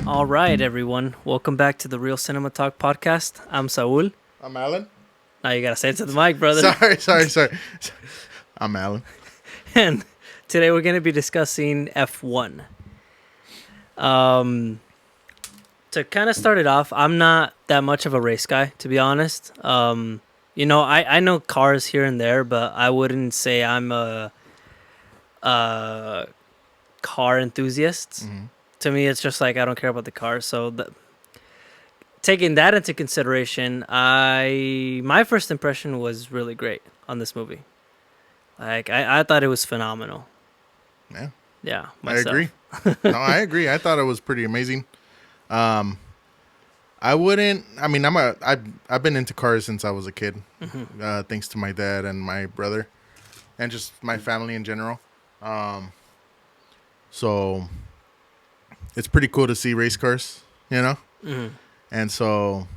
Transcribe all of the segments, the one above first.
All right, everyone. Welcome back to the Real Cinema Talk podcast. I'm Saul. I'm Alan. Now you gotta say it to the mic, brother. Sorry. I'm Alan. And today we're gonna be discussing F1. To kind of start it off, I'm not that much of a race guy, to be honest. I know cars here and there, but I wouldn't say I'm a car enthusiast. Mm-hmm. To me, it's just like I don't care about the cars. So taking that into consideration, my first impression was really great on this movie. Like I thought it was phenomenal. Yeah, Yeah, myself. myself. I agree. No, I agree. I thought it was pretty amazing. I wouldn't. I mean, I've been into cars since I was a kid, thanks to my dad and my brother, and just my family in general. So it's pretty cool to see race cars, you know. Mm-hmm. And so,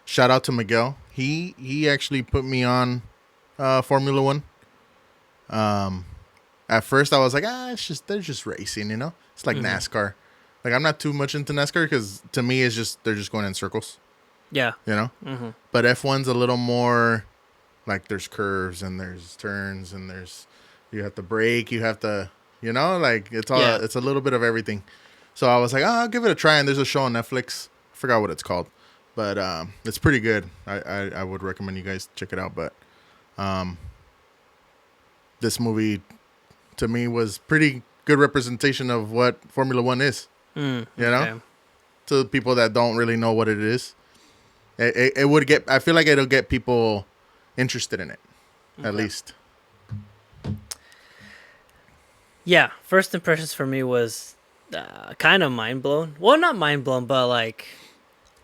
shout out to Miguel. He actually put me on Formula One. At first I was like, they're just racing, you know. It's like NASCAR. Like I'm not too much into NASCAR because to me it's just they're just going in circles. Yeah. You know. Mm-hmm. But F1's a little more like there's curves and there's turns and you have to brake, you have to, you know, like it's a little bit of everything. So I was like, I'll give it a try. And there's a show on Netflix. I forgot what it's called, but it's pretty good. I would recommend you guys check it out. But this movie, to me, was pretty good representation of what Formula One is. You know, to the people that don't really know what it is, it would get. I feel like it'll get people interested in it, at least. Yeah, first impressions for me was kind of mind blown. Well, not mind blown, but like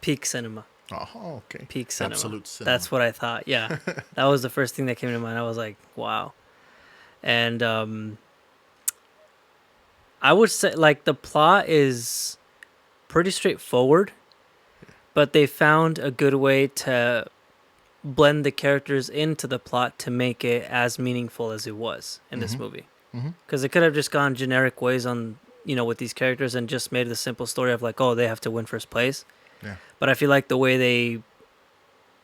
peak cinema. Oh, okay. Peak cinema. Absolute cinema. That's what I thought. Yeah, that was the first thing that came to mind. I was like, wow. And I would say like the plot is pretty straightforward, but they found a good way to blend the characters into the plot to make it as meaningful as it was in this movie. Because it could have just gone generic ways on, with these characters and just made the simple story of like, oh, they have to win first place. Yeah. But I feel like the way they,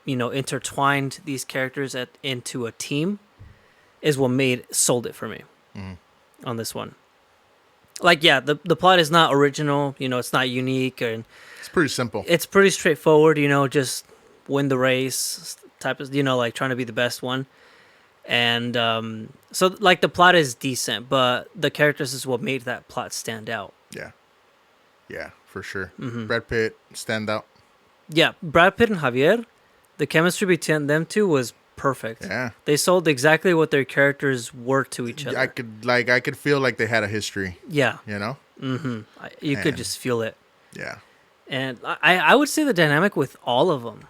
intertwined these characters into a team is what sold it for me on this one. Like, yeah, the plot is not original, it's not unique, and it's pretty simple. It's pretty straightforward, just win the race type of, like trying to be the best one. And so like the plot is decent, but the characters is what made that plot stand out. Yeah, for sure. Brad Pitt stand out. Yeah, Brad Pitt and Javier, the chemistry between them two was perfect. Yeah, they sold exactly what their characters were to each other. I could feel like they had a history. Yeah, you know. You could just feel it. Yeah, and I would say the dynamic with all of them.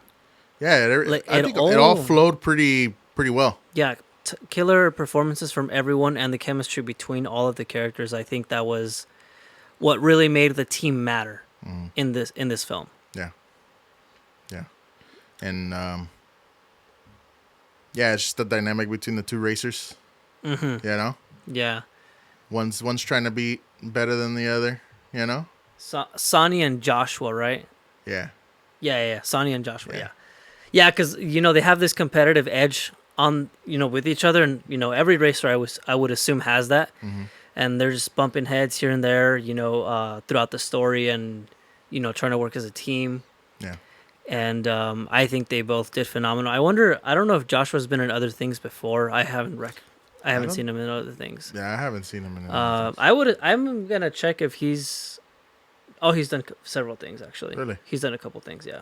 Yeah, I think it all flowed pretty well. Yeah, killer performances from everyone and the chemistry between all of the characters. I think that was what really made the team matter in this film. Yeah, and it's just the dynamic between the two racers. You know. Yeah. One's trying to be better than the other. You know. Sonny and Joshua, right? Yeah. Yeah. Sonny and Joshua. Yeah, because they have this competitive edge on with each other, and every racer I would assume has that, and they're just bumping heads here and there, throughout the story, and trying to work as a team. Yeah. And I think they both did phenomenal. I don't know if Joshua's been in other things before. I haven't seen him in other things. Yeah, I haven't seen him in other things. I'm gonna check if he's. Oh, he's done several things actually. Really? He's done a couple things, yeah.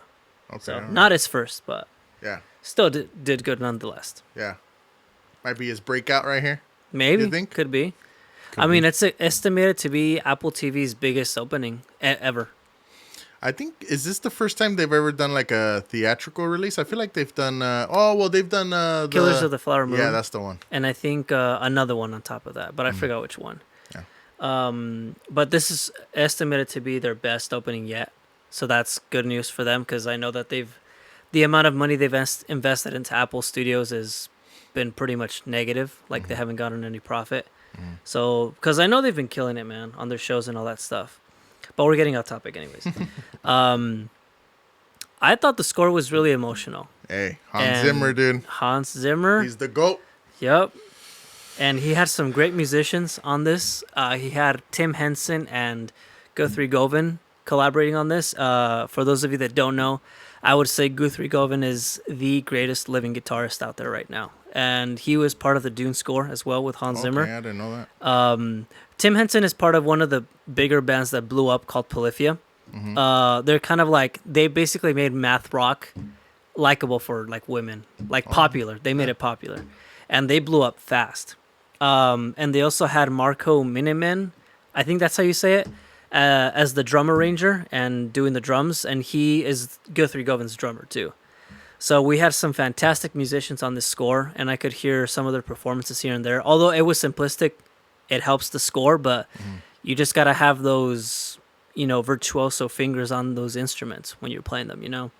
Okay. So not his first, but yeah, still did good nonetheless. Yeah, might be his breakout right here. Maybe. You think? Could be. It's estimated to be Apple TV's biggest opening ever. I think, is this the first time they've ever done like a theatrical release? I feel like they've done. They've done Killers of the Flower Moon. Yeah, that's the one. And I think another one on top of that, but I forgot which one. Yeah. But this is estimated to be their best opening yet, so that's good news for them because I know that the amount of money they've invested into Apple Studios has been pretty much negative. Like they haven't gotten any profit. So, because I know they've been killing it, man, on their shows and all that stuff. But we're getting off topic, anyways. I thought the score was really emotional. Hey, Hans Zimmer, dude. Hans Zimmer. He's the GOAT. Yep. And he had some great musicians on this. He had Tim Henson and Guthrie Govan collaborating on this. For those of you that don't know, I would say Guthrie Govan is the greatest living guitarist out there right now. And he was part of the Dune score as well with Hans Zimmer. I didn't know that. Tim Henson is part of one of the bigger bands that blew up called Polyphia. They're kind of like, they basically made math rock likable for like women, like popular. They made it popular. And they blew up fast. And they also had Marco Miniman, I think that's how you say it, as the drum arranger and doing the drums. And he is Guthrie Govan's drummer too. So we had some fantastic musicians on this score, and I could hear some of their performances here and there. Although it was simplistic, it helps the score, but you just got to have those, virtuoso fingers on those instruments when you're playing them,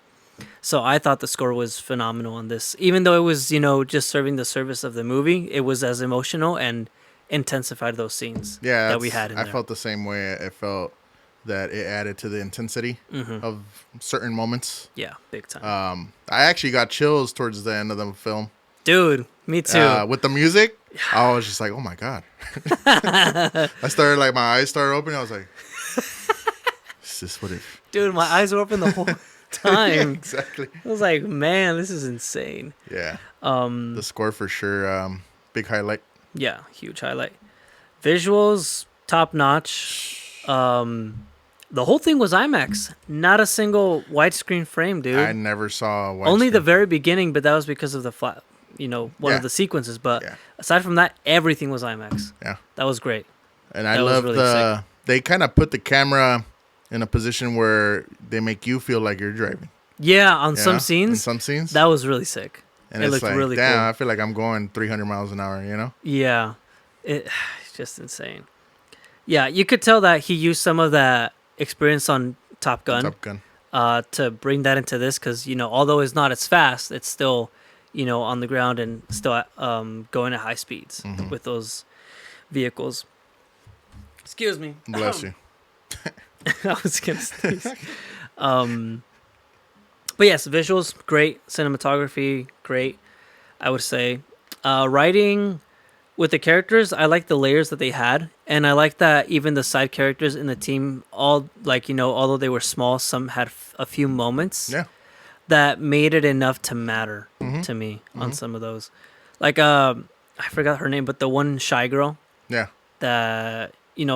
So I thought the score was phenomenal on this. Even though it was, just serving the service of the movie, it was as emotional and intensified those scenes that we had in there. I felt the same way. I felt that it added to the intensity of certain moments. Yeah, big time. I actually got chills towards the end of the film. Dude, me too. With the music, I was just like, oh my God. I started, my eyes started opening. I was like, is this what it... Dude, my eyes were open the whole time. Yeah, exactly. I was like, man, this is insane. Yeah. The score for sure. Big highlight. Yeah, huge highlight. Visuals, top notch. The whole thing was IMAX. Not a single widescreen frame, dude. I never saw widescreen. Only the very beginning, but that was because of the flat, one of the sequences. But aside from that, everything was IMAX. Yeah. That was great. And I love really they kind of put the camera in a position where they make you feel like you're driving. Yeah, on some scenes. In some scenes. That was really sick. And it looked really cool. I feel like I'm going 300 miles an hour, Yeah. It's just insane. Yeah, you could tell that he used some of that experience on Top Gun. To bring that into this, because although it's not as fast, it's still on the ground and still going at high speeds with those vehicles. Excuse me. Bless you. I was gonna sneeze. But yes, visuals great, cinematography great, I would say. Writing with the characters, I like the layers that they had, and I like that even the side characters in the team, all although they were small, some had a few moments that made it enough to matter to me on some of those. Like I forgot her name, but the one shy girl. Yeah. That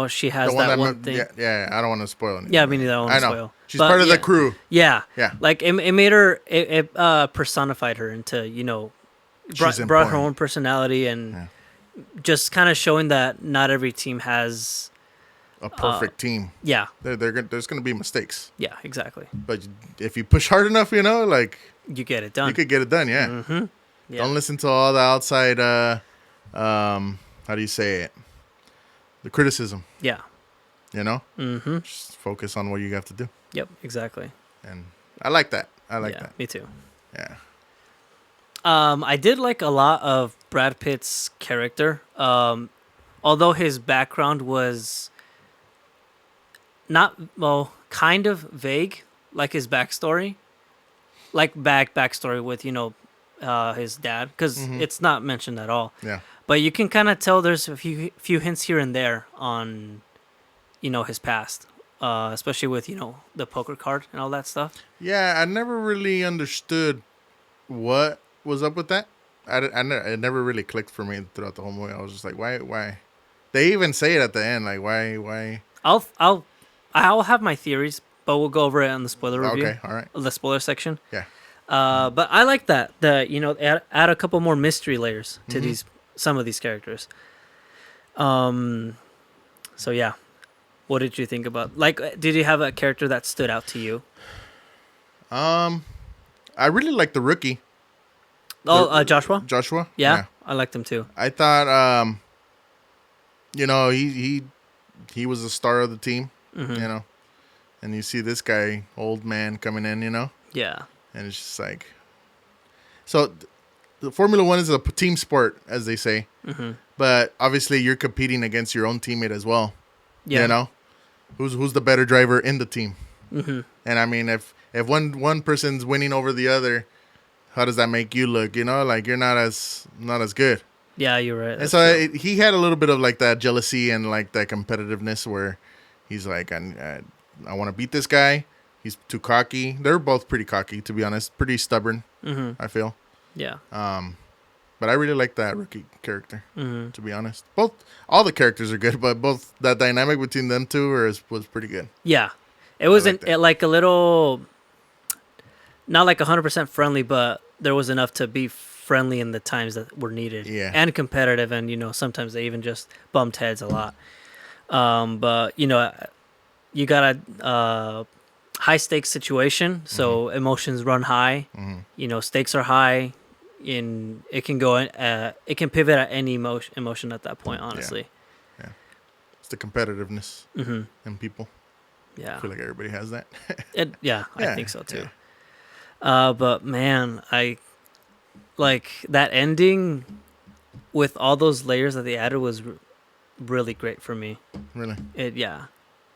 she has that one thing. Yeah, I don't want to spoil anything. Yeah, I mean, I don't want to spoil. She's part of the crew. Yeah. Yeah. Like it made her, it personified her into, brought her own personality and just kind of showing that not every team has a perfect team. Yeah. There's going to be mistakes. Yeah, exactly. But if you push hard enough, you get it done. You could get it done, yeah. Mm-hmm. Yeah. Don't listen to all the outside, how do you say it? The criticism. Yeah. Mm-hmm. Just focus on what you have to do. Yep, exactly. And I like that. I like that. Me too. Yeah. I did like a lot of Brad Pitt's character. Although his background was kind of vague, like his backstory. Like backstory with, his dad, because it's not mentioned at all. Yeah. But you can kind of tell there's a few hints here and there on, his past, especially with, the poker card and all that stuff. Yeah, I never really understood what was up with that. It never really clicked for me throughout the whole movie. I was just like, why? They even say it at the end, like, why? I'll have my theories, but we'll go over it on the spoiler review. Okay, all right. The spoiler section. Yeah. But I like that. Add a couple more mystery layers to some of these characters. So yeah, what did you think about? Did you have a character that stood out to you? I really liked the rookie. Joshua. Joshua. Yeah, I liked him too. I thought, he was the star of the team. And you see this guy, old man, coming in. Yeah. And it's just like, so the Formula One is a team sport, as they say. but obviously you're competing against your own teammate as well. Yeah. You know, who's the better driver in the team? Mm-hmm. And I mean, if one person's winning over the other, how does that make you look? You know, like you're not as good. Yeah, you're right. And That's so he had a little bit of like that jealousy and like that competitiveness where he's like, I want to beat this guy. He's too cocky. They're both pretty cocky, to be honest. Pretty stubborn, I feel. Yeah. But I really like that rookie character, Mm-hmm. to be honest. All the characters are good, but both that dynamic between them two was pretty good. Yeah. It wasn't that. like a little, not like 100% friendly, but there was enough to be friendly in the times that were needed. Yeah. And competitive, and sometimes they even just bumped heads a lot. But you got a high stakes situation, so emotions run high. Stakes are high, and it can go it can pivot at any emotion at that point. Honestly, Yeah. It's the competitiveness in people. yeah, I feel like everybody has that. I think so too. But man, I like that ending with all those layers that they added was really great for me. Really?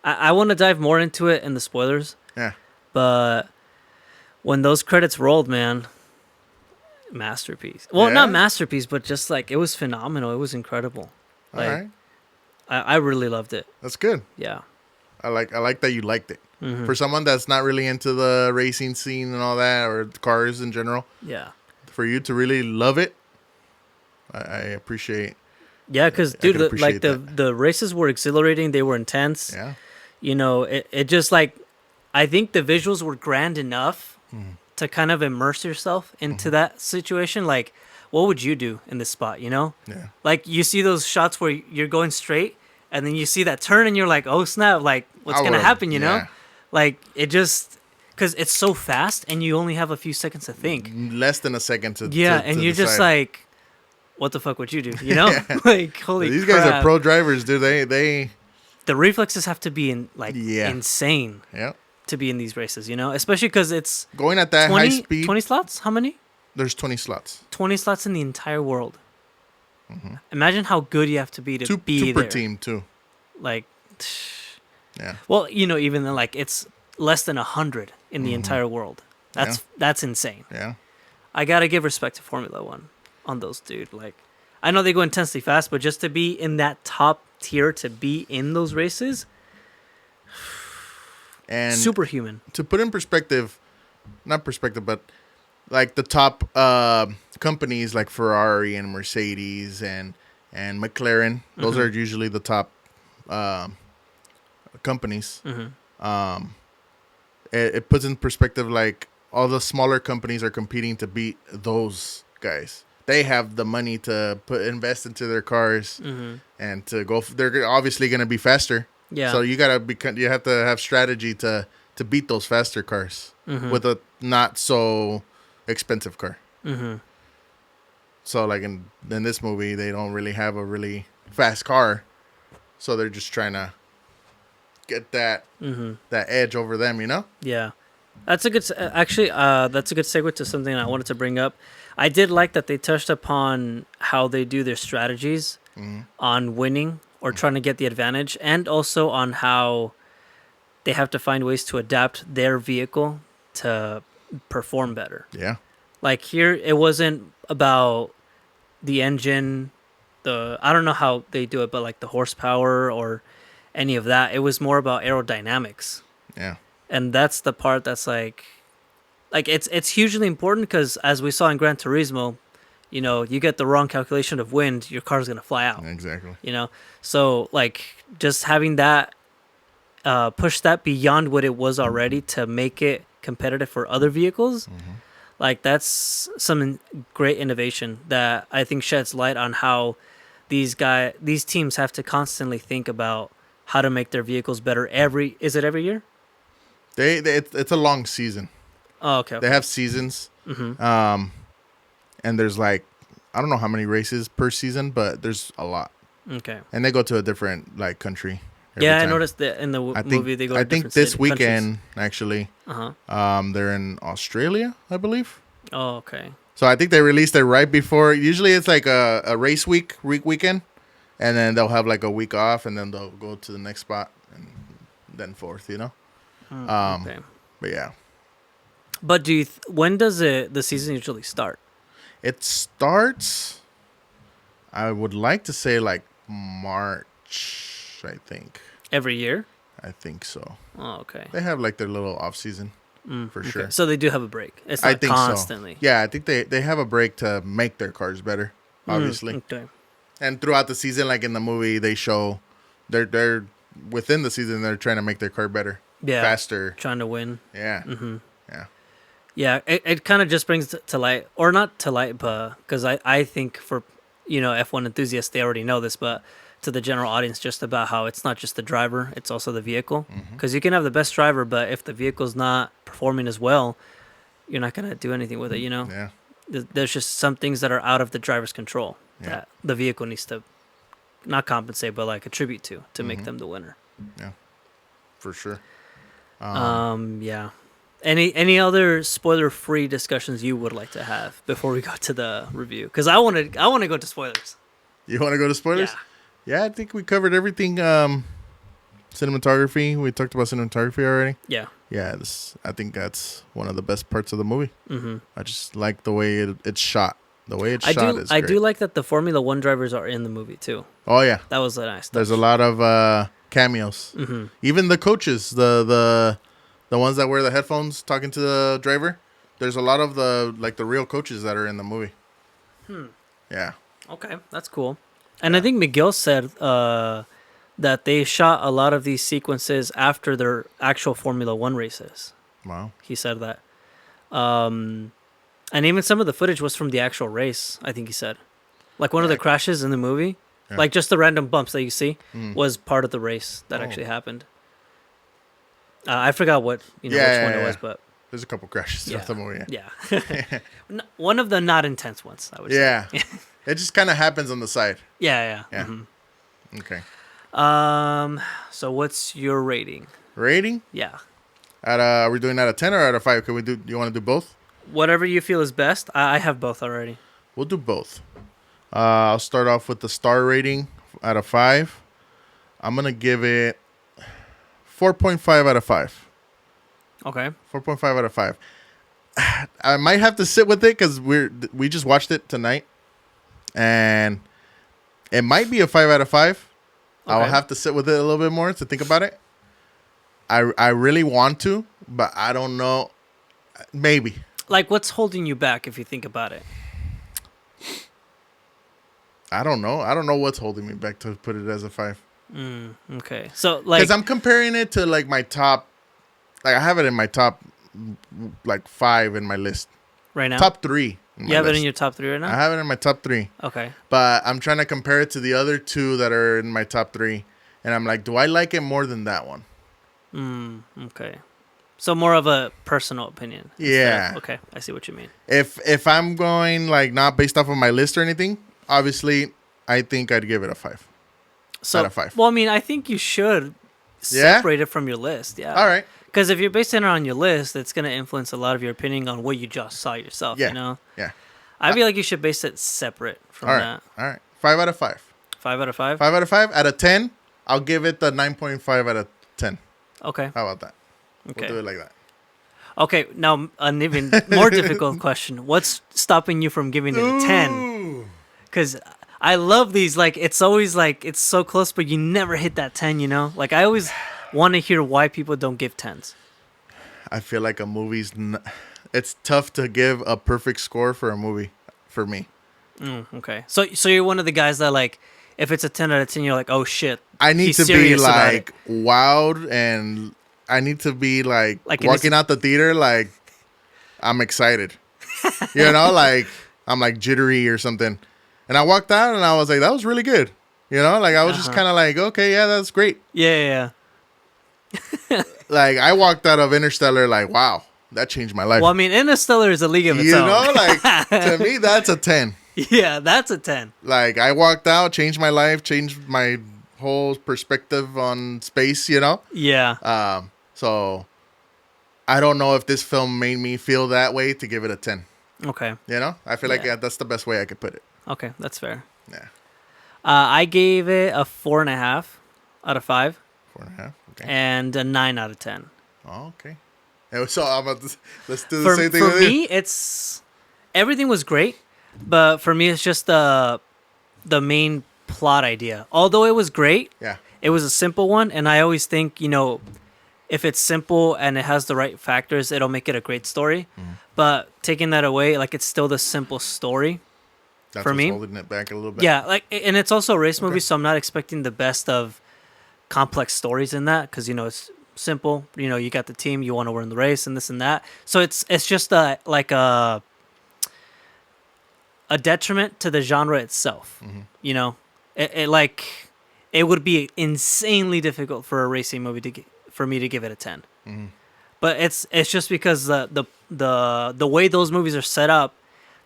I want to dive more into it in the spoilers. Yeah. But when those credits rolled, man, masterpiece. Well, not masterpiece, but just like it was phenomenal. It was incredible. Like, all right. I really loved it. That's good. Yeah. I like that you liked it. For someone that's not really into the racing scene and all that, or cars in general. Yeah. For you to really love it, I appreciate. Yeah, because dude, the races were exhilarating. They were intense. Yeah. It just like, I think the visuals were grand enough to kind of immerse yourself into that situation. Like, what would you do in this spot? Yeah. Like you see those shots where you're going straight, and then you see that turn, and you're like, oh snap! Like, what's gonna happen? You know, like it just. Because it's so fast, and you only have a few seconds to think. Less than a second to and you're decide. just like, what the fuck would you do? You know, like holy. These crap. guys are pro drivers, dude. They the reflexes have to be insane. Yeah. To be in these races, especially because it's going at that 20, high speed. 20 slots. How many? There's 20 slots. 20 slots in the entire world. Imagine how good you have to be to be two per there. team too. Like, yeah. Well, even then, like it's less than 100 in the entire world. That's insane. Yeah. I gotta give respect to Formula One on those, dude. Like, I know they go intensely fast, but just to be in that top tier, to be in those races, and superhuman. To put in perspective, not perspective, but like the top companies like Ferrari and Mercedes and McLaren, those are usually the top companies. It puts in perspective like all the smaller companies are competing to beat those guys. They have the money to invest into their cars and to go. They're obviously going to be faster. Yeah. So you have to have strategy to beat those faster cars with a not so expensive car. So like in this movie, they don't really have a really fast car, so they're just trying to get that edge over them, Yeah, that's a good. Actually, that's a good segue to something I wanted to bring up. I did like that they touched upon how they do their strategies on winning or trying to get the advantage, and also on how they have to find ways to adapt their vehicle to perform better. Yeah. Like here, it wasn't about the engine, I don't know how they do it, but like the horsepower or any of that. It was more about aerodynamics. Yeah. And that's the part that's like it's hugely important because as we saw in Gran Turismo, you get the wrong calculation of wind, your car's gonna fly out. Exactly. So like just having that push that beyond what it was already to make it competitive for other vehicles. Like that's some great innovation that I think sheds light on how these teams have to constantly think about how to make their vehicles better is it every year? It's a long season. Oh, okay. They have seasons. And there's like, I don't know how many races per season, but there's a lot. Okay. And they go to a different like country. Yeah, I noticed that in the movie they go to different this weekend, countries. actually, they're in Australia, I believe. Oh, okay. So I think they released it right before. Usually it's like a race weekend. and then they'll have like a week off, and then they'll go to the next spot, and then forth. Okay. But yeah, But when does the season usually start? it starts. I would like to say like March. I think. Every year? I think so. Oh, okay. They have like their little off season for Okay. sure. So they do have a break. It's not I think constantly. so. Yeah, I think they have a break to make their cars better, obviously. Okay. And throughout the season, like in the movie, they show they're within the season they're trying to make their car better, Yeah. faster. Trying to win. Yeah, yeah, Yeah, it kind of just brings to light, or not to light, but because I think for, F1 enthusiasts, they already know this, but to the general audience, just about how it's not just the driver, it's also the vehicle. Because you can have the best driver, but if the vehicle's not performing as well, you're not going to do anything with it, yeah, There's just some things that are out of the driver's control that the vehicle needs to not compensate, but like attribute to make them the winner. yeah, for sure. Yeah. Any other spoiler-free discussions you would like to have before we go to the review? Because I want to go to spoilers. You want to go to spoilers? Yeah, I think we covered everything. Cinematography. We talked about cinematography already. Yeah. Yeah, I think that's one of the best parts of the movie. I just like the way it's shot. The way it's shot is great. I do like that the Formula One drivers are in the movie too. Oh yeah, That was a nice touch. there's a lot of cameos. Even the coaches, the ones that wear the headphones talking to the driver. There's a lot of the real coaches that are in the movie. Yeah. Okay, that's cool. And I think Miguel said that they shot a lot of these sequences after their actual Formula One races. Wow. He said that. And even some of the footage was from the actual race, I think he said. Like one of the crashes in the movie, like just the random bumps that you see, was part of the race that actually happened. I forgot which one it was, but there's a couple crashes throughout the movie. Yeah. One of the not intense ones, I would say. Yeah. It just kind of happens on the side. Yeah. Okay. So what's your rating? Rating? Yeah. Are we doing out of 10 or out of 5? Do you want to do both? Whatever you feel is best. I have both already. We'll do both. I'll start off with the star rating out of 5. I'm going to give it 4.5 out of 5. Okay. 4.5 out of 5. I might have to sit with it because we just watched it tonight. And it might be a 5 out of 5. Okay. I'll have to sit with it a little bit more to think about it. I really want to, but I don't know. Maybe. Like, what's holding you back if you think about it? I don't know. I don't know what's holding me back to put it as a 5. Okay. So, like... Because I'm comparing it to, like, my top... Like, I have it in my top, 5 in my list. Right now? Top 3. You have it in your top 3 right now? I have it in my top 3. Okay. But I'm trying to compare it to the other 2 that are in my top 3. And I'm like, do I like it more than that one? Okay. So more of a personal opinion. Yeah. Okay, I see what you mean. If I'm going, like, not based off of my list or anything, obviously, I think I'd give it a 5. So, out of 5. Well, I mean, I think you should separate it from your list. Yeah. All right. Because if you're basing it on your list, it's going to influence a lot of your opinion on what you just saw yourself, Yeah. you know? Yeah. I feel like you should base it separate from that. All right. 5 out of 5. 5 out of 5? 5 out of 5. Out of 10, I'll give it the 9.5 out of 10. Okay. How about that? Okay. We'll do it like that. Okay, now an even more difficult question. What's stopping you from giving it a 10? Because I love these. Like, it's always like, it's so close, but you never hit that 10, you know? Like, I always want to hear why people don't give 10s. I feel like a movie's... It's tough to give a perfect score for a movie, for me. Okay. So you're one of the guys that, like, if it's a 10 out of 10, you're like, oh, shit. I need to be, like, wowed, and I need to be, like walking out the theater, like, I'm excited. You know, like, I'm, like, jittery or something. And I walked out, and I was like, that was really good. You know, like, I was just kind of like, okay, yeah, that's great. Yeah. Like, I walked out of Interstellar, like, wow, that changed my life. Well, I mean, Interstellar is a league of its own. You know, like, to me, that's a 10. Yeah, that's a 10. Like, I walked out, changed my life, changed my whole perspective on space, you know? Yeah. So, I don't know if this film made me feel that way to give it a 10. Okay. You know? I feel like that's the best way I could put it. Okay, that's fair. Yeah. I gave it a 4.5 out of 5 4.5. Okay. and a 9 out of 10. Oh, okay. And so I'm about to, let's do the For same thing for with me, it's everything was great, but for me, it's just the main plot idea. Although it was great, Yeah. it was a simple one, and I always think if it's simple and it has the right factors, it'll make it a great story. But taking that away, like it's still the simple story. That's For what's me? holding it back a little bit. Yeah, like, and it's also a race movie, Okay. so I'm not expecting the best of complex stories in that because it's simple. You got the team, you want to win the race, and this and that. So it's just a detriment to the genre itself. You know, it would be insanely difficult for a racing movie for me to give it a 10. But it's just because the way those movies are set up,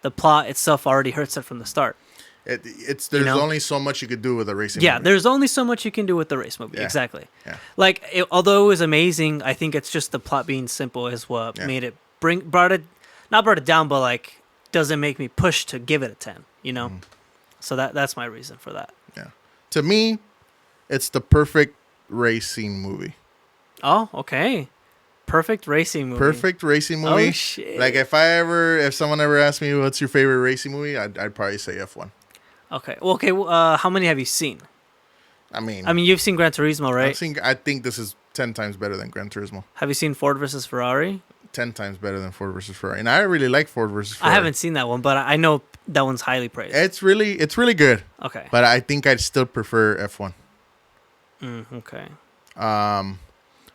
the plot itself already hurts it from the start. There's know? only so much you could do with a racing Yeah, movie. there's only so much you can do with the race movie. Yeah. Exactly. Yeah. Like, although it was amazing, I think it's just the plot being simple is what Yeah. made it not brought it down, but like doesn't make me push to give it a 10. So that's my reason for that. Yeah. To me, it's the perfect racing movie. Oh, okay. Perfect racing movie. Perfect racing movie. Oh shit. Like if someone ever asked me what's your favorite racing movie, I'd probably say F1. Okay. Well, okay. How many have you seen? I mean, You've seen Gran Turismo, right? I think this is 10 times better than Gran Turismo. Have you seen Ford versus Ferrari? 10 times better than Ford versus Ferrari. And I really like Ford versus Ferrari. I haven't seen that one, but I know that one's highly praised. It's really good. Okay. But I think I'd still prefer F1. Okay.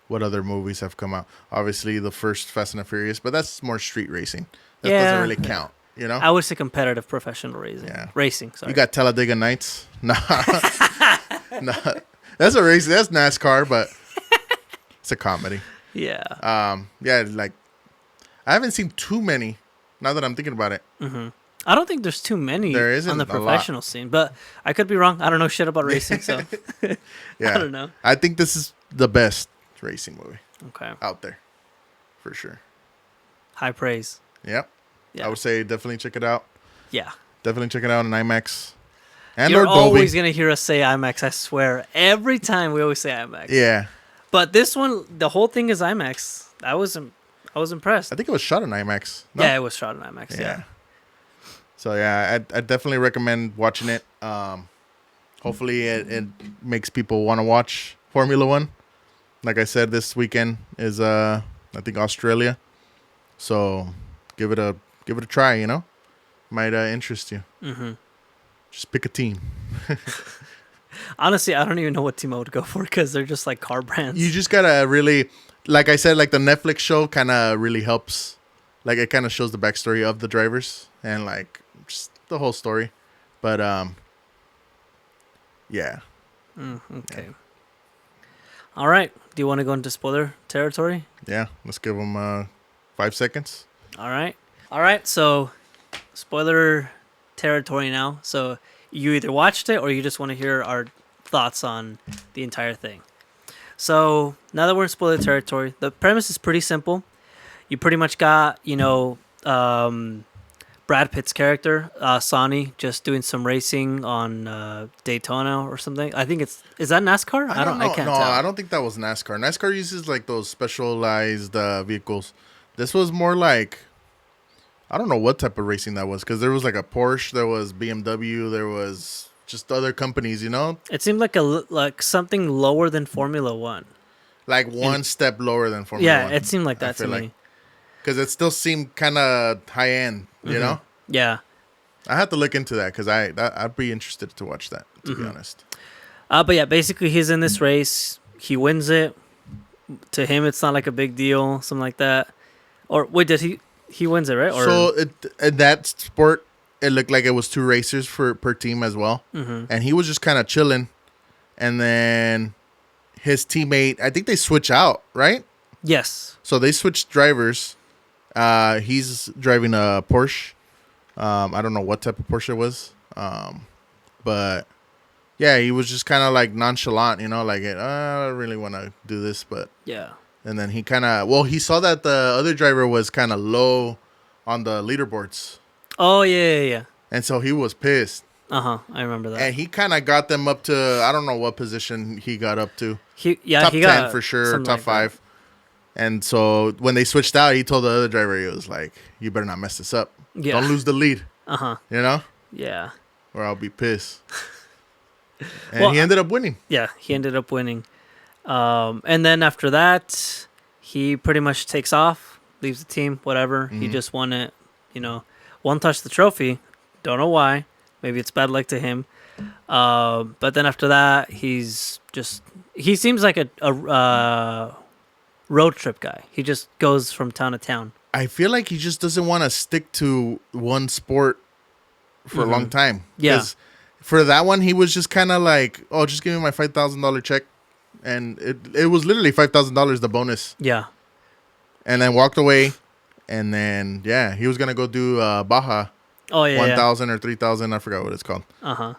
What other movies have come out? Obviously, the first Fast and the Furious, but that's more street racing. That Yeah. doesn't really count, I would say competitive professional racing. Yeah. Racing, sorry. You got Talladega Nights. Nah. Nah. That's a race. That's NASCAR, but it's a comedy. Yeah. Yeah, like I haven't seen too many. Now that I'm thinking about it, I don't think there's too many There isn't on the a lot. professional scene, but I could be wrong. I don't know shit about racing, so yeah, I don't know. I think this is the best racing movie Okay. out there, for sure. High praise. Yep. Yeah. I would say definitely check it out. Yeah. Definitely check it out in IMAX and You're or Dolby. always going to hear us say IMAX, I swear. Every time we always say IMAX. Yeah, But this one, the whole thing is IMAX. I was impressed. I think it was shot in IMAX. No? Yeah, it was shot in IMAX. Yeah. So yeah, I definitely recommend watching it. Hopefully it makes people want to watch Formula One. Like I said, this weekend is I think Australia. So give it a try. Might interest you. Just pick a team. Honestly, I don't even know what team I would go for because they're just like car brands. You just gotta really, like I said, like the Netflix show kind of really helps. Like it kind of shows the backstory of the drivers and like just the whole story. But yeah. Okay. All right. Do you want to go into spoiler territory? Yeah, let's give them 5 seconds. All right. So, spoiler territory now. So, you either watched it or you just want to hear our thoughts on the entire thing. So, now that we're in spoiler territory, the premise is pretty simple. You pretty much got, Brad Pitt's character, Sonny, just doing some racing on Daytona or something. I think is that NASCAR? I know. can't no, tell. I don't think that was NASCAR. NASCAR uses like those specialized vehicles. This was more like, I don't know what type of racing that was, because there was like a Porsche, there was BMW, there was just other companies, It seemed like something lower than Formula One. like one step lower than Formula One. Yeah, it seemed like that to feel me. like. Because it still seemed kind of high end, you know? Yeah. I have to look into that because I'd be interested to watch that, to be honest. But yeah, basically he's in this race. He wins it. To him, it's not like a big deal, something like that. Or wait, did he wins it, right? Or So in that sport, it looked like it was 2 racers per team as well. And he was just kind of chilling. And then his teammate, I think they switch out, right? yes. So they switched drivers. He's driving a Porsche. I don't know what type of Porsche it was. But yeah, he was just kind of like nonchalant, like, I don't really want to do this, but. Yeah. And then he he saw that the other driver was kind of low on the leaderboards. Oh yeah. And so he was pissed. I remember that. And he kind of got them up to, I don't know what position he got up to. He top he 10 got for sure, something top like 5. And so when they switched out, he told the other driver, he was like, you better not mess this up. Yeah. Don't lose the lead. You know? Yeah. Or I'll be pissed. And Well, he ended up winning. Yeah, he ended up winning. And then after that, he pretty much takes off, leaves the team, whatever. He just won it, one touch the trophy. Don't know why. Maybe it's bad luck to him. But then after that, he seems like a road trip guy. He just goes from town to town. I feel like he just doesn't want to stick to one sport for a long time. Yeah. 'Cause for that one, he was just kind of like, oh, just give me my $5,000 check. And it was literally $5,000, the bonus. Yeah. And then walked away. And then, he was going to go do Baja. Oh, yeah. 1,000 or 3,000. I forgot what it's called. Uh-huh.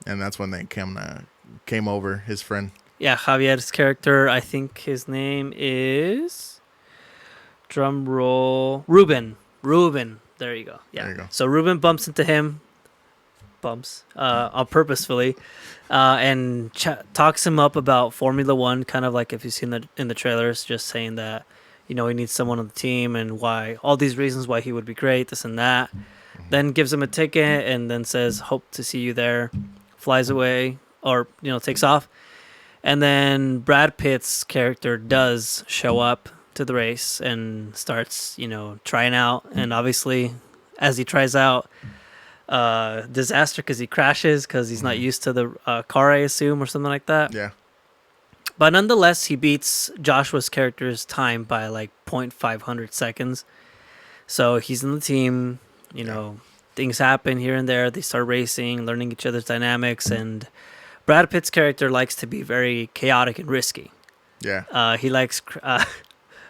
And that's when they came over, his friend. Yeah, Javier's character, I think his name is... Drum roll. Ruben. There you go. Yeah. There you go. So Ruben bumps into him. Purposefully. And talks him up about Formula One, kind of like if you've seen in the trailers, just saying that, he needs someone on the team and why, all these reasons why he would be great, this and that. Then gives him a ticket and then says, hope to see you there. Flies away or, takes off. And then Brad Pitt's character does show up to the race and starts, trying out. And obviously, as he tries out, disaster because he crashes because he's not used to the car, I assume, or something like that. Yeah. But nonetheless, he beats Joshua's character's time by like 0.500 seconds. So he's in the team, things happen here and there. They start racing, learning each other's dynamics. And Brad Pitt's character likes to be very chaotic and risky. Yeah. He likes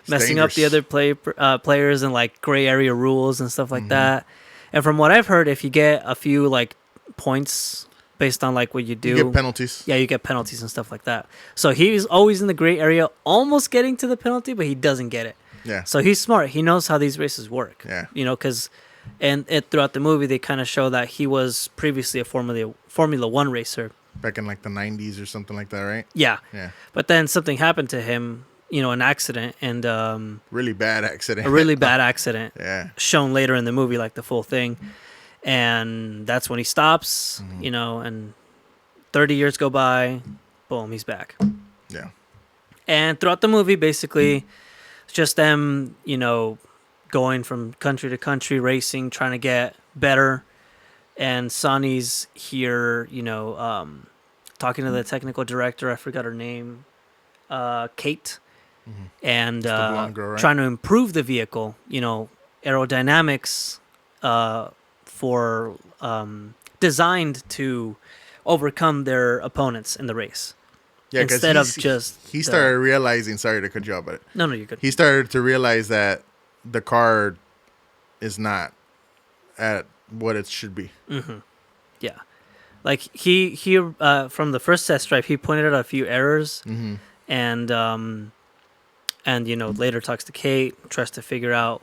messing up the other players and like gray area rules and stuff like that. And from what I've heard, if you get a few like points based on like what you do, you get penalties. Yeah, you get penalties and stuff like that. So he's always in the gray area, almost getting to the penalty, but he doesn't get it. Yeah. So he's smart. He knows how these races work. Yeah. Because throughout the movie they kind of show that he was previously a Formula One racer back in like the 90s or something like that, right? Yeah. Yeah. But then something happened to him, an accident, and really bad accident. A really bad accident. Yeah. Shown later in the movie, like the full thing. And that's when he stops, and 30 years go by, boom, he's back. Yeah. And throughout the movie, basically, it's just them, going from country to country, racing, trying to get better. And Sonny's here, talking to the technical director, I forgot her name, Kate, and girl, right? trying to improve the vehicle, aerodynamics, for designed to overcome their opponents in the race. Yeah, instead of just he started realizing. Sorry to cut you off, but no, you're good. He started to realize that the car is not at what it should be. Mm-hmm. Yeah, like he from the first test drive, he pointed out a few errors, and later talks to Kate, tries to figure out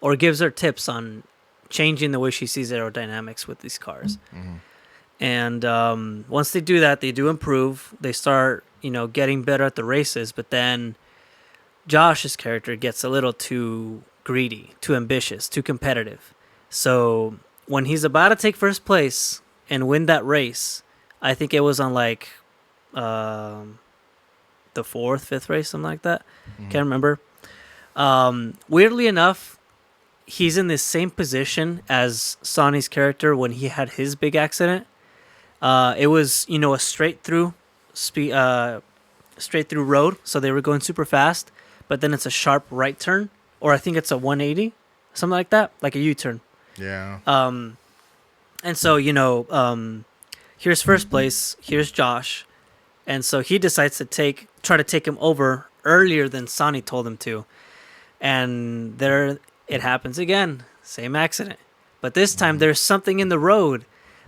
or gives her tips on changing the way she sees aerodynamics with these cars. And once they do that, they do improve. They start, getting better at the races. But then Josh's character gets a little too greedy, too ambitious, too competitive. So when he's about to take first place and win that race, I think it was on like the 4th, 5th race, something like that. Can't remember. Weirdly enough, he's in the same position as Sonny's character when he had his big accident. It was, a straight through road, so they were going super fast, but then it's a sharp right turn, or I think it's a 180, something like that, like a U-turn. Yeah. And so, here's first place, here's Josh, and so he decides to try to take him over earlier than Sonny told him to, and there it happens again, same accident, but this time there's something in the road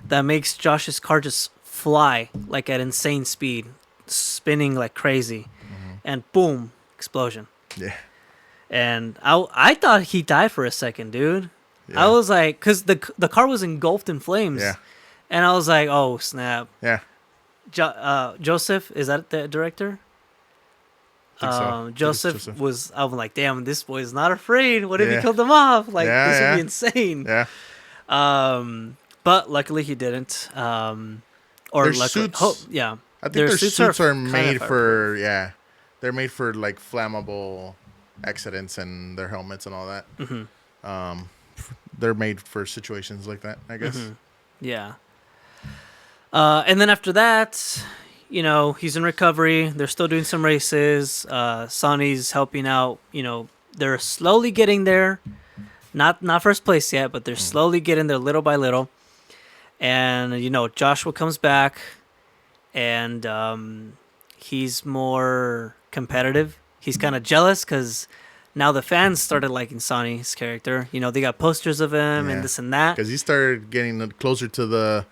that makes Josh's car just fly like at insane speed, spinning like crazy, and boom, explosion. Yeah. And I thought he died for a second, dude. Yeah. I was like, because the car was engulfed in flames. Yeah. And I was like, oh snap. Yeah. Joseph, is that the director? I think so. I think it's Joseph was. I'm like, damn, this boy's not afraid. What if he Yeah. killed them off? Like, Yeah, this would yeah. be insane. Yeah. But luckily he didn't. Or Their luckily, suits- yeah. I think their suits are kind of made for fireproof. they're made for like flammable accidents and their helmets and all that. Mm-hmm. They're made for situations like that, I guess. Mm-hmm. Yeah. And then after that, you know, he's in recovery. They're still doing some races. Sonny's helping out. You know, they're slowly getting there. Not first place yet, but they're slowly getting there little by little. And, you know, Joshua comes back, and he's more competitive. He's kind of jealous because now the fans started liking Sonny's character. You know, they got posters of him and this and that. Because he started getting closer to the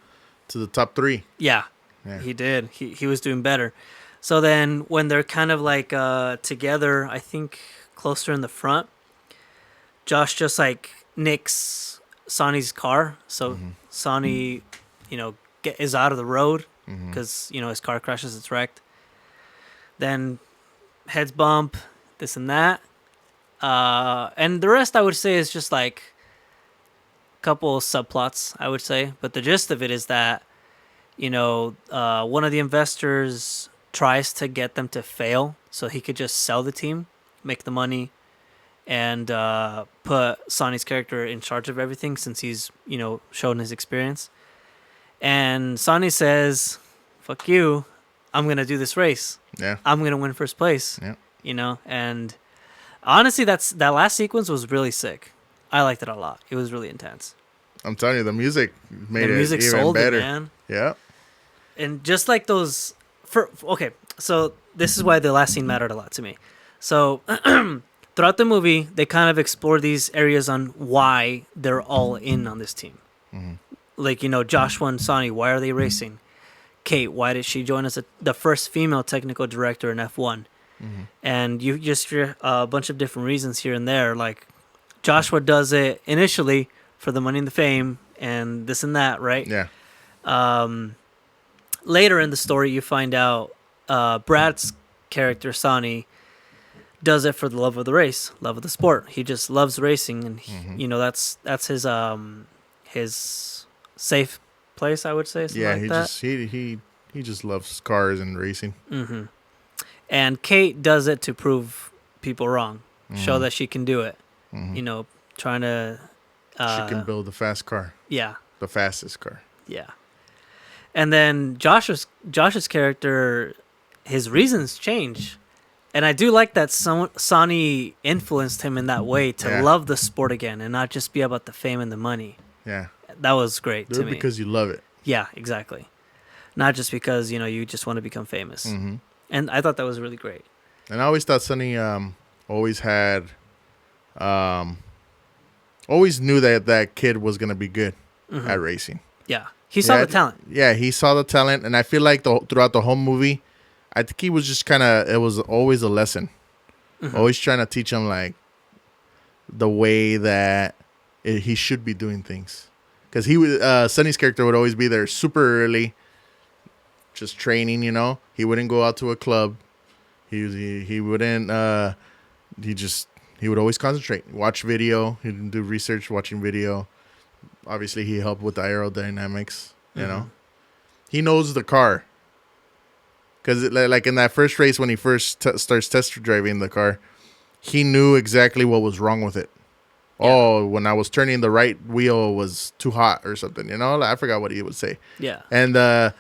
top 3. Yeah, Yeah. he did. He was doing better. So then when they're kind of like together, I think closer in the front, Josh just like nicks Sonny's car. So Sonny, you know, is out of the road because, you know, his car crashes, it's wrecked. Then heads bump, this and that. And the rest I would say is just like a couple subplots, I would say. But the gist of it is that, you know, one of the investors tries to get them to fail so he could just sell the team, make the money, and put Sonny's character in charge of everything since he's, you know, shown his experience. And Sonny says, fuck you, I'm going to do this race. Yeah. I'm going to win first place. Yeah. You know, and honestly, that last sequence was really sick. I liked it a lot. It was really intense. I'm telling you, the music made The it music even sold better. it, man. Yeah. And just like those, okay, so this is why the last scene mattered a lot to me. So throughout the movie, they kind of explore these areas on why they're all in on this team. Like, you know, Joshua and Sonny, why are they racing? Kate, why did she join as the first female technical director in F1? And you just hear a bunch of different reasons here and there. Like, Joshua does it initially for the money and the fame and this and that, right? Yeah. Later in the story, you find out Brad's character, Sonny, does it for the love of the race, love of the sport. He just loves racing, and he, you know, that's his safe place, I would say. Yeah, like he that. just he just loves cars and racing. And Kate does it to prove people wrong, show that she can do it. You know, trying to. She can build a fast car. Yeah. The fastest car. Yeah. And then Josh's character, his reasons change. And I do like that Sonny influenced him in that way to love the sport again and not just be about the fame and the money. Yeah. That was great Do to it me. because you love it. Yeah, exactly. Not just because, you know, you just want to become famous. And I thought that was really great. And I always thought Sonny always had always knew that kid was going to be good at racing. Yeah. He saw the talent. Yeah, he saw the talent. And I feel like throughout the whole movie, I think he was just kind of, it was always a lesson. Always trying to teach him, like, the way that he should be doing things. Because he would, Sonny's character would always be there super early, just training, you know. He wouldn't go out to a club. He wouldn't, he would always concentrate, watch video. He didn't do research, watching video. Obviously, he helped with the aerodynamics, you know. He knows the car. Because, like, in that first race, when he first starts test driving the car, he knew exactly what was wrong with it. Yeah. Oh, when I was turning the right wheel was too hot or something, you know? I forgot what he would say. Yeah. And the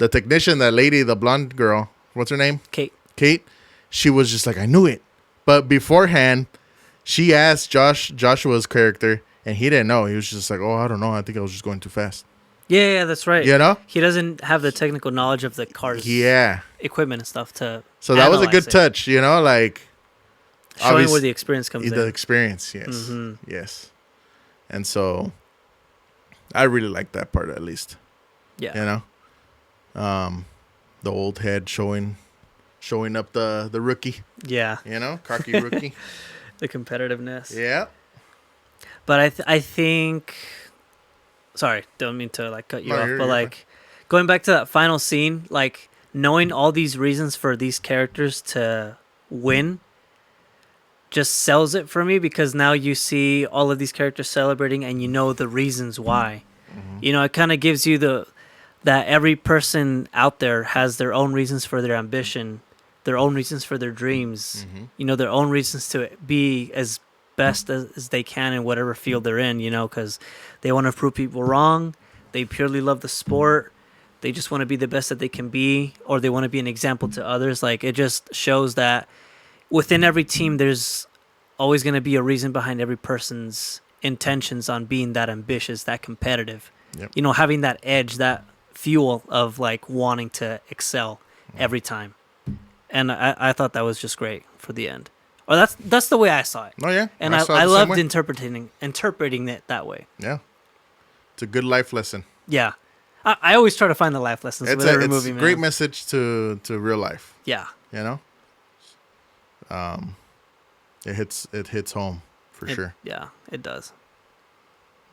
technician, that lady, the blonde girl, what's her name? Kate. She was just like, I knew it. But beforehand, she asked Joshua's character, and he didn't know. He was just like, oh, I don't know. I think I was just going too fast. Yeah, that's right. You know? He doesn't have the technical knowledge of the car's equipment and stuff to So that was a good touch, you know? Like, showing where the experience comes in. The experience, yes. Yes. And so I really like that part, at least. Yeah. You know? The old head showing up the rookie. Yeah. You know? Cocky rookie. The competitiveness. Yeah. But I think sorry, don't mean to like cut you No, off, but you're like going back to that final scene, like knowing all these reasons for these characters to win just sells it for me because now you see all of these characters celebrating and you know the reasons why. Mm-hmm. You know, it kind of gives you that every person out there has their own reasons for their ambition, their own reasons for their dreams, Mm-hmm. you know, their own reasons to be as best as they can in whatever field they're in, you know, because they want to prove people wrong. They purely love the sport. They just want to be the best that they can be, or they want to be an example to others. Like, it just shows that within every team, there's always going to be a reason behind every person's intentions on being that ambitious, that competitive. Yep. You know, having that edge, that fuel of like wanting to excel every time. And I thought that was just great for the end. Or that's the way I saw it. Oh yeah, And saw it I the same loved way. interpreting it that way. Yeah, it's a good life lesson. Yeah. I always try to find the life lessons with every movie, a man. great message to real life. Yeah. You know, it hits home for sure. Yeah, it does.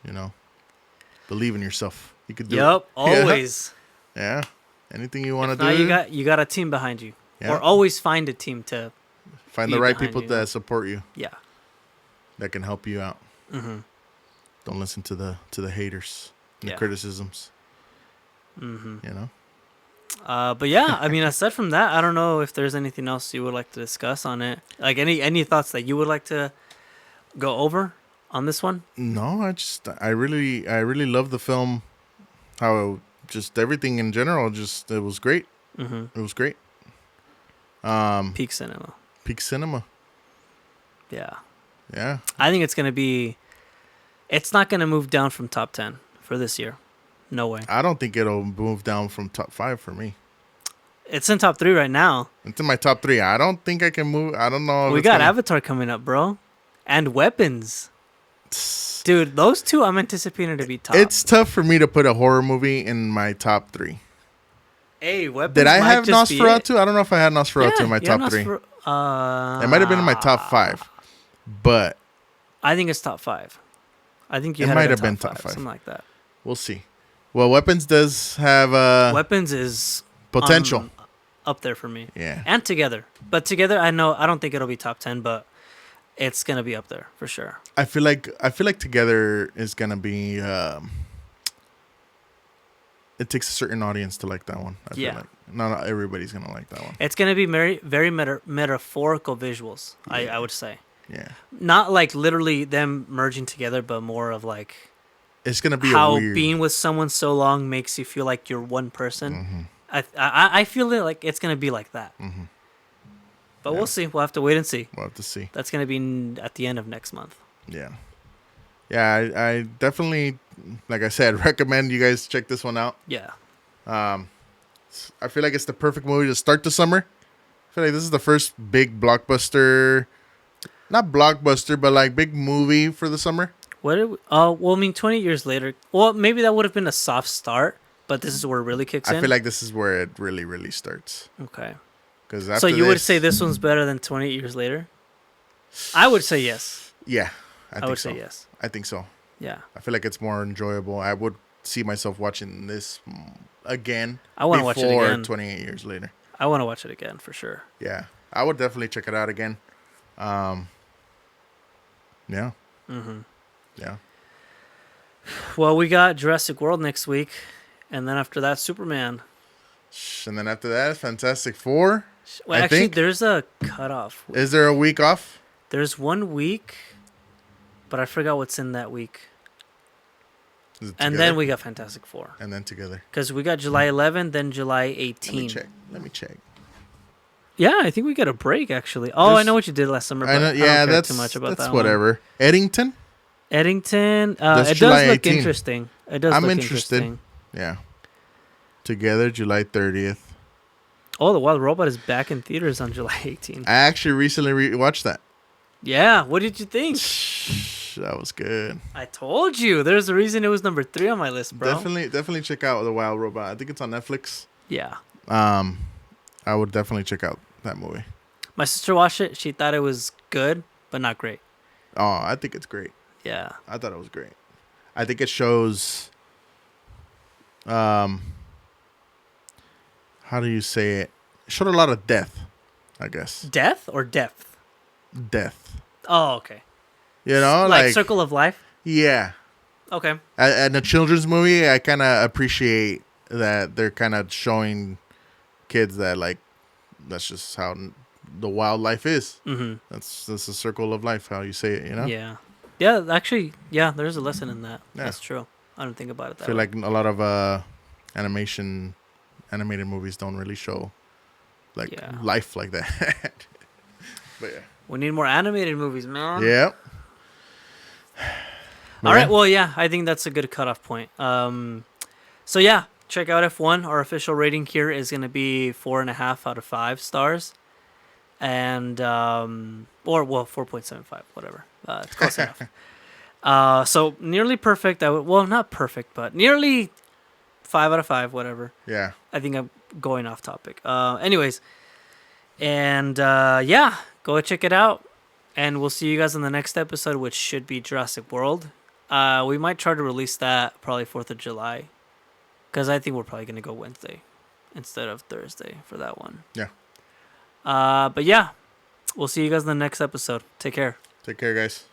You know, believe in yourself. You could do Yep, it. always. Yeah. Anything you want If to not, do, you got a team behind you. Yeah. Or always find a team to find be the right behind people you. that support you, yeah. that can help you out. Mm-hmm. Don't listen to the haters and Yeah. the criticisms. Mm-hmm. You know. But yeah, I mean, aside from that, I don't know if there's anything else you would like to discuss on it. Like any thoughts that you would like to go over on this one? No, I really love the film. How just everything in general, it was great. Mm-hmm. It was great. Peak cinema. Peak cinema. Yeah. Yeah. I think it's not gonna move down from top 10 for this year. No way. I don't think it'll move down from top 5 for me. It's in top 3 right now. It's in my top 3. I don't think I can move. I don't know. If We it's got gonna- Avatar coming up, bro. And Weapons. Dude, those two I'm anticipating to be top. It's tough for me to put a horror movie in my top 3. Hey, Weapons. Did I might have just be it. Nosferatu? I don't know if I had Nosferatu in my Yeah, top 3. It It might have been in my top 5, but I think it's top 5. I think you It had might it have at been top top 5, 5. something like that. we'll see. Well, Weapons does have Weapons is potential. up there for me. Yeah. And Together. But Together, I don't think it'll be top 10, but it's going to be up there for sure. I feel like Together is gonna be. It takes a certain audience to like that one. I feel like not everybody's gonna like that one. It's going to be very, very metaphorical visuals, Yeah. I would say. Yeah, Not like literally them merging together, but more of like it's gonna be how a weird. being with someone so long makes you feel like you're one person. Mm-hmm. I feel it like it's going to be like that. Mm-hmm. But Yeah. we'll see. We'll have to wait and see. We'll have to see. That's going to be at the end of next month. Yeah, yeah. I definitely, like I said, recommend you guys check this one out. Yeah. I feel like it's the perfect movie to start the summer. I feel like this is the first big blockbuster, not blockbuster, but like big movie for the summer. What? Well, I mean, 20 years later. Well, maybe that would have been a soft start, but this is where it really kicks in. I feel like this is where it really, really starts. Okay. Because So you would say this one's better than 28 years later? I would say yes. Yeah, I think would so. say yes. I think so. Yeah. I feel like it's more enjoyable. I would see myself watching this again. I want to watch it before again. 28 years later. I want to watch it again for sure. Yeah, I would definitely check it out again. Yeah, Mm-hmm. yeah. Well, we got Jurassic World next week, and then after that, Superman. And then after that, Fantastic Four. Well, I actually, think. there's a cutoff. Is there a week off? There's 1 week, but I forgot what's in that week. Is it And together? then we got Fantastic Four. And then together. Because we got July 11, then July 18. Let me check. Yeah, I think we got a break, actually. Oh, I There's- know what you did last summer, but I know. I don't Yeah, care that's too much about that's that whatever. Eddington. one. Eddington, That's it July does look 18. interesting. It does I'm look interested. interesting. Yeah. Together, July 30th. Oh, The Wild Robot is back in theaters on July 18. I actually recently watched that. Yeah, what did you think? That was good. I told you. There's a reason it was number 3 on my list, bro. Definitely check out The Wild Robot. I think it's on Netflix. Yeah. I would definitely check out that movie. My sister watched it. She thought it was good, but not great. Oh, I think it's great. Yeah. I thought it was great. I think it shows um, how do you say it? Showed a lot of death, I guess. Death or depth? Death. Oh, okay. You know, like Circle of Life. Yeah. Okay. And a children's movie, I kind of appreciate that they're kind of showing kids that like that's just how the wildlife is. Mm-hmm. That's a circle of life, how you say it. You know. Yeah. Yeah. Actually, yeah. There's a lesson in that. Yeah. That's true. I don't think about it that I feel way. like a lot of animated movies don't really show like life like that. But yeah. We need more animated movies, man. Yeah. All right. Well, yeah. I think that's a good cutoff point. So yeah, check out F1. Our official rating here is going to be 4.5 out of 5 stars, and 4.75, whatever. It's close enough. So nearly perfect. Well, not perfect, but nearly 5 out of 5, whatever. Yeah. I think I'm going off topic. Anyways, and yeah, go check it out, and we'll see you guys in the next episode, which should be Jurassic World. We might try to release that probably 4th of July. Because I think we're probably going to go Wednesday instead of Thursday for that one. Yeah. But yeah, we'll see you guys in the next episode. Take care. Take care, guys.